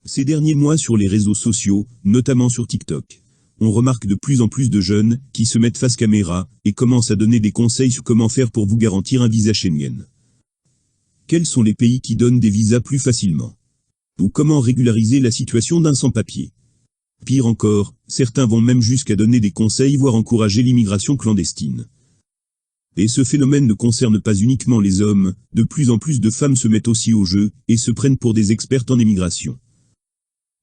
Ces derniers mois sur les réseaux sociaux, notamment sur TikTok, on remarque de plus en plus de jeunes qui se mettent face caméra et commencent à donner des conseils sur comment faire pour vous garantir un visa Schengen. Quels sont les pays qui donnent des visas plus facilement? Ou comment régulariser la situation d'un sans-papier? Pire encore, certains vont même jusqu'à donner des conseils voire encourager l'immigration clandestine. Et ce phénomène ne concerne pas uniquement les hommes, de plus en plus de femmes se mettent aussi au jeu et se prennent pour des expertes en émigration.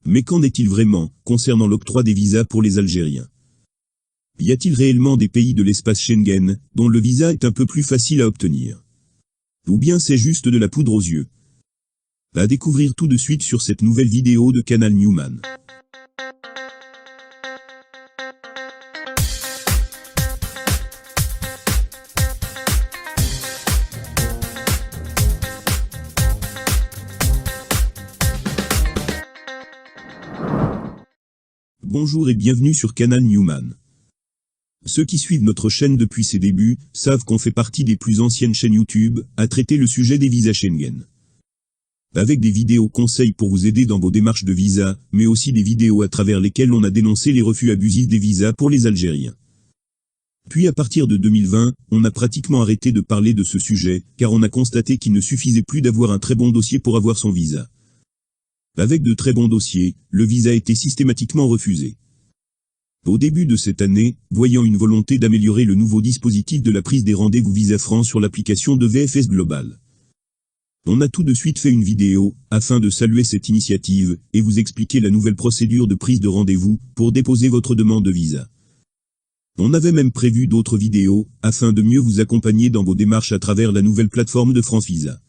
Mais qu'en est-il vraiment, concernant l'octroi des visas pour les Algériens? Y a-t-il réellement des pays de l'espace Schengen, dont le visa est un peu plus facile à obtenir? Ou bien c'est juste de la poudre aux yeux? À découvrir tout de suite sur cette nouvelle vidéo de Canal Newman. Bonjour et bienvenue sur Canal Newman. Ceux qui suivent notre chaîne depuis ses débuts savent qu'on fait partie des plus anciennes chaînes YouTube à traiter le sujet des visas Schengen. Avec des vidéos conseils pour vous aider dans vos démarches de visa, mais aussi des vidéos à travers lesquelles on a dénoncé les refus abusifs des visas pour les Algériens. Puis à partir de 2020, on a pratiquement arrêté de parler de ce sujet, car on a constaté qu'il ne suffisait plus d'avoir un très bon dossier pour avoir son visa. Avec de très bons dossiers, le visa était systématiquement refusé. Au début de cette année, voyant une volonté d'améliorer le nouveau dispositif de la prise des rendez-vous Visa France sur l'application de VFS Global, on a tout de suite fait une vidéo, afin de saluer cette initiative, et vous expliquer la nouvelle procédure de prise de rendez-vous, pour déposer votre demande de visa. On avait même prévu d'autres vidéos, afin de mieux vous accompagner dans vos démarches à travers la nouvelle plateforme de France Visa.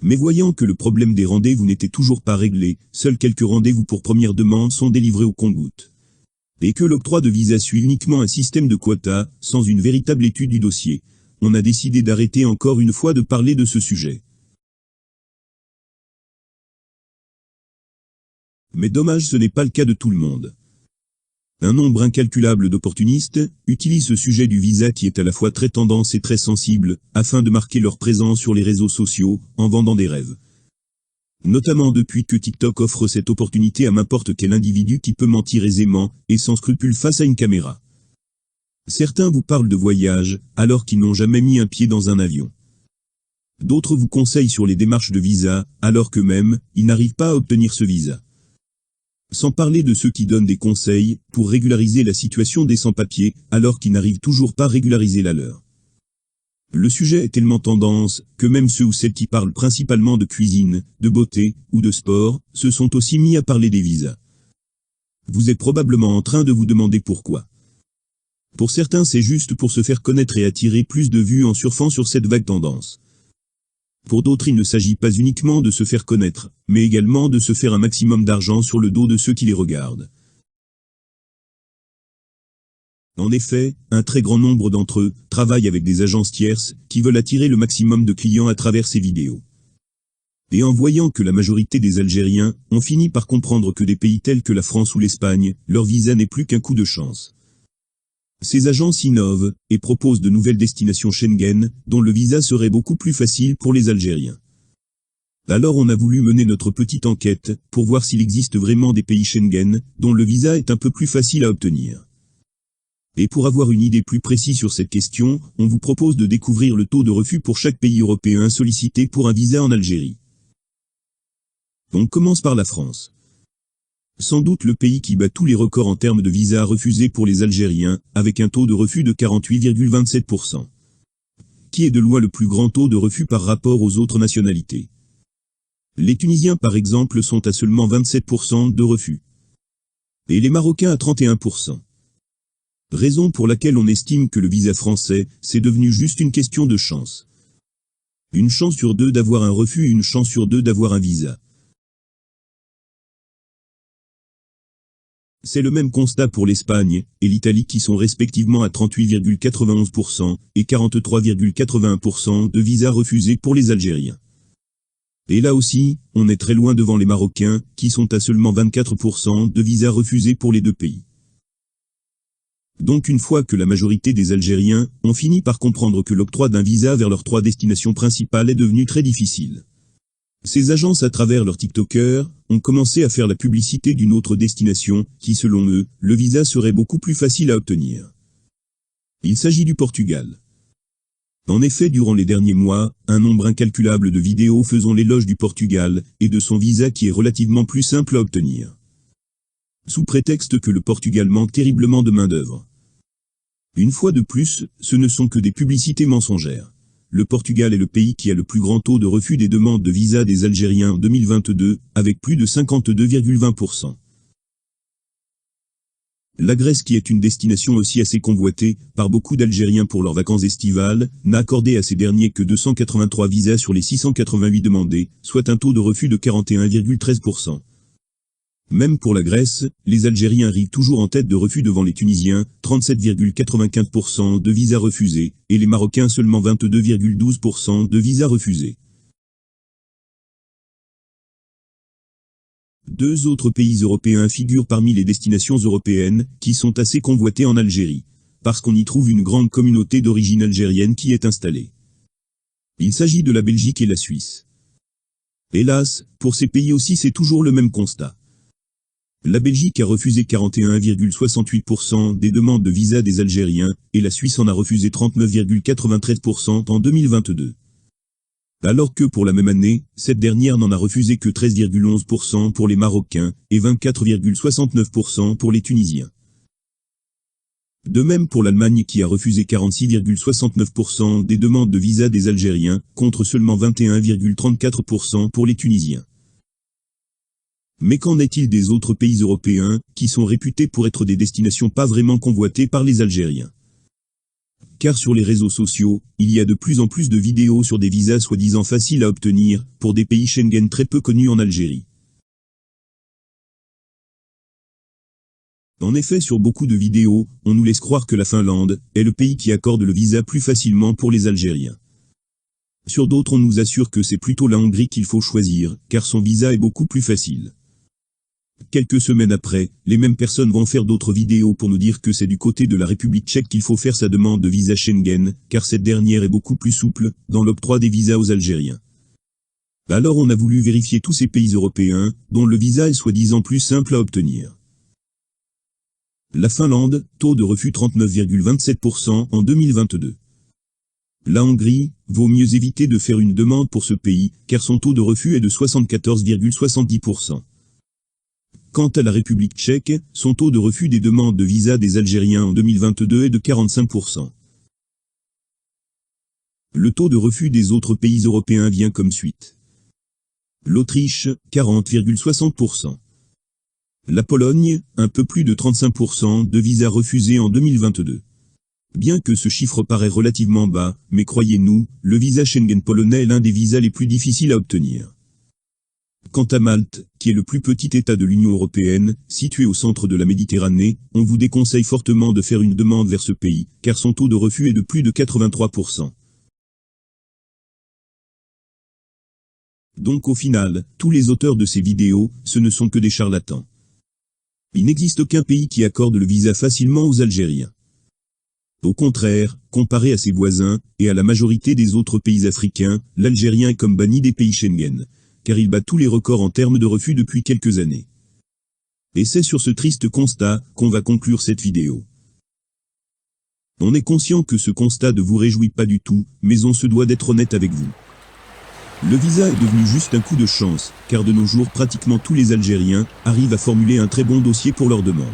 Mais voyant que le problème des rendez-vous n'était toujours pas réglé, seuls quelques rendez-vous pour première demande sont délivrés au compte-gouttes. Et que l'octroi de visa suit uniquement un système de quotas, sans une véritable étude du dossier, on a décidé d'arrêter encore une fois de parler de ce sujet. Mais dommage, ce n'est pas le cas de tout le monde. Un nombre incalculable d'opportunistes utilisent ce sujet du visa qui est à la fois très tendance et très sensible, afin de marquer leur présence sur les réseaux sociaux, en vendant des rêves. Notamment depuis que TikTok offre cette opportunité à n'importe quel individu qui peut mentir aisément, et sans scrupule face à une caméra. Certains vous parlent de voyage, alors qu'ils n'ont jamais mis un pied dans un avion. D'autres vous conseillent sur les démarches de visa, alors qu'eux-mêmes, ils n'arrivent pas à obtenir ce visa. Sans parler de ceux qui donnent des conseils pour régulariser la situation des sans-papiers, alors qu'ils n'arrivent toujours pas à régulariser la leur. Le sujet est tellement tendance, que même ceux ou celles qui parlent principalement de cuisine, de beauté, ou de sport, se sont aussi mis à parler des visas. Vous êtes probablement en train de vous demander pourquoi. Pour certains, c'est juste pour se faire connaître et attirer plus de vues en surfant sur cette vague tendance. Pour d'autres, il ne s'agit pas uniquement de se faire connaître, mais également de se faire un maximum d'argent sur le dos de ceux qui les regardent. En effet, un très grand nombre d'entre eux travaillent avec des agences tierces qui veulent attirer le maximum de clients à travers ces vidéos. Et en voyant que la majorité des Algériens ont fini par comprendre que des pays tels que la France ou l'Espagne, leur visa n'est plus qu'un coup de chance. Ces agences innovent et proposent de nouvelles destinations Schengen, dont le visa serait beaucoup plus facile pour les Algériens. Alors on a voulu mener notre petite enquête, pour voir s'il existe vraiment des pays Schengen, dont le visa est un peu plus facile à obtenir. Et pour avoir une idée plus précise sur cette question, on vous propose de découvrir le taux de refus pour chaque pays européen sollicité pour un visa en Algérie. On commence par la France. Sans doute le pays qui bat tous les records en termes de visas refusés pour les Algériens, avec un taux de refus de 48,27%. Qui est de loin le plus grand taux de refus par rapport aux autres nationalités. Les Tunisiens par exemple sont à seulement 27% de refus. Et les Marocains à 31%. Raison pour laquelle on estime que le visa français, c'est devenu juste une question de chance. Une chance sur deux d'avoir un refus et une chance sur deux d'avoir un visa. C'est le même constat pour l'Espagne et l'Italie qui sont respectivement à 38,91% et 43,81% de visas refusés pour les Algériens. Et là aussi, on est très loin devant les Marocains, qui sont à seulement 24% de visas refusés pour les deux pays. Donc une fois que la majorité des Algériens ont fini par comprendre que l'octroi d'un visa vers leurs 3 destinations principales est devenu très difficile. Ces agences à travers leurs TikTokers ont commencé à faire la publicité d'une autre destination, qui selon eux, le visa serait beaucoup plus facile à obtenir. Il s'agit du Portugal. En effet, durant les derniers mois, un nombre incalculable de vidéos faisant l'éloge du Portugal, et de son visa qui est relativement plus simple à obtenir. Sous prétexte que le Portugal manque terriblement de main-d'œuvre. Une fois de plus, ce ne sont que des publicités mensongères. Le Portugal est le pays qui a le plus grand taux de refus des demandes de visa des Algériens en 2022, avec plus de 52,20%. La Grèce, qui est une destination aussi assez convoitée par beaucoup d'Algériens pour leurs vacances estivales, n'a accordé à ces derniers que 283 visas sur les 688 demandés, soit un taux de refus de 41,13%. Même pour la Grèce, les Algériens arrivent toujours en tête de refus devant les Tunisiens, 37,95% de visas refusés, et les Marocains seulement 22,12% de visas refusés. Deux autres pays européens figurent parmi les destinations européennes, qui sont assez convoitées en Algérie, parce qu'on y trouve une grande communauté d'origine algérienne qui est installée. Il s'agit de la Belgique et la Suisse. Hélas, pour ces pays aussi c'est toujours le même constat. La Belgique a refusé 41,68% des demandes de visa des Algériens, et la Suisse en a refusé 39,93% en 2022. Alors que pour la même année, cette dernière n'en a refusé que 13,11% pour les Marocains, et 24,69% pour les Tunisiens. De même pour l'Allemagne qui a refusé 46,69% des demandes de visa des Algériens, contre seulement 21,34% pour les Tunisiens. Mais qu'en est-il des autres pays européens, qui sont réputés pour être des destinations pas vraiment convoitées par les Algériens? Car sur les réseaux sociaux, il y a de plus en plus de vidéos sur des visas soi-disant faciles à obtenir, pour des pays Schengen très peu connus en Algérie. En effet, sur beaucoup de vidéos, on nous laisse croire que la Finlande est le pays qui accorde le visa plus facilement pour les Algériens. Sur d'autres, on nous assure que c'est plutôt la Hongrie qu'il faut choisir, car son visa est beaucoup plus facile. Quelques semaines après, les mêmes personnes vont faire d'autres vidéos pour nous dire que c'est du côté de la République tchèque qu'il faut faire sa demande de visa Schengen, car cette dernière est beaucoup plus souple dans l'octroi des visas aux Algériens. Alors on a voulu vérifier tous ces pays européens, dont le visa est soi-disant plus simple à obtenir. La Finlande, taux de refus 39,27% en 2022. La Hongrie, vaut mieux éviter de faire une demande pour ce pays, car son taux de refus est de 74,70%. Quant à la République tchèque, son taux de refus des demandes de visa des Algériens en 2022 est de 45%. Le taux de refus des autres pays européens vient comme suite. L'Autriche, 40,60%. La Pologne, un peu plus de 35% de visas refusés en 2022. Bien que ce chiffre paraît relativement bas, mais croyez-nous, le visa Schengen polonais est l'un des visas les plus difficiles à obtenir. Quant à Malte, qui est le plus petit État de l'Union européenne, situé au centre de la Méditerranée, on vous déconseille fortement de faire une demande vers ce pays, car son taux de refus est de plus de 83%. Donc au final, tous les auteurs de ces vidéos, ce ne sont que des charlatans. Il n'existe aucun pays qui accorde le visa facilement aux Algériens. Au contraire, comparé à ses voisins, et à la majorité des autres pays africains, l'Algérien est comme banni des pays Schengen, car il bat tous les records en termes de refus depuis quelques années. Et c'est sur ce triste constat qu'on va conclure cette vidéo. On est conscient que ce constat ne vous réjouit pas du tout, mais on se doit d'être honnête avec vous. Le visa est devenu juste un coup de chance, car de nos jours pratiquement tous les Algériens arrivent à formuler un très bon dossier pour leur demande.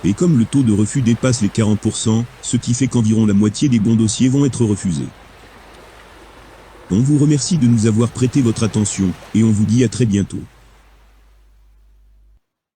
Et comme le taux de refus dépasse les 40%, ce qui fait qu'environ la moitié des bons dossiers vont être refusés. On vous remercie de nous avoir prêté votre attention, et on vous dit à très bientôt.